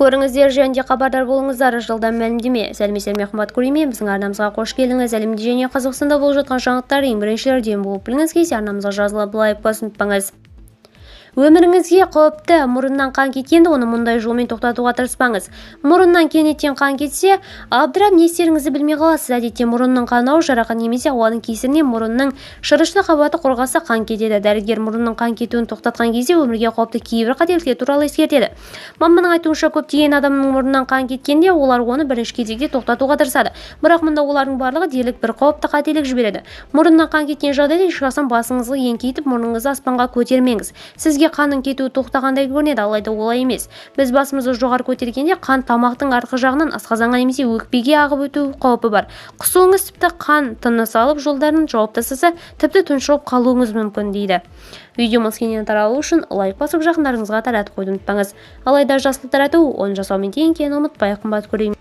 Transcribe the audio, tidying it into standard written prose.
көріңіздер және хабардар болыңыздар. Жылдан мәлімдеме. Сәлеметсіздер, қымбатты көрермен, біздің арнамызға қош келдіңіз. Әлемде және Қазақстанда болып жатқан жаңалықтар ең біріншілерден болып біліңіз. Келсе арнамызға жазылып лайк басып ұмытпаңыз. Өміріңізге қауіпті мұрыннан қан кеткенде оны мұндай жолмен тоқтатуға тырыспаңыз. Мұрыннан кенеттен қан кетсе, абдырап не істеріңізді білмей қаласыз. Әдетте мұрынның қанауы жарақат немесе ауаның кесірінен мұрынның шырышты қабаты құрғаса қан кетеді. Дәрігер мұрынның қан кетуін тоқтатқан кезде өмірге қауіпті кейбір қателіктер туралы ескертеді. Маманның айтуынша, көптеген адамның мұрнынан қан кеткенде олар оны бірінші кезекте тоқтатуға тырысады. Бірақ мұнда олардың барлығы дерлік бір қауіпті қателік жібереді. Мұрыннан қан кеткен жағдайда ешқашан басыңызды еңкейтіп мұрныңызды аспанға көтермеңіз. Сізге қанның кетуі тоқтағандай көрінеді, алайда олай емес. Біз басымызды жоғары көтергенде қан тамақтың артқы жағынан асқазанға немесе өкпеге ағып өту қаупі бар. Құсуыңыз тіпті қан тыныс алып жолдарын жауып тастаса, тіпті тұншығып қалуыңыз мүмкін дейді. Видеомыз кеңінен таралу үшін лайк басып жақындарыңызға таратып қойды ұмытпаңыз. Алайда жақсылық тарату, оны жасаумен тең екенін ұмытпайық, қымбатты көрермен.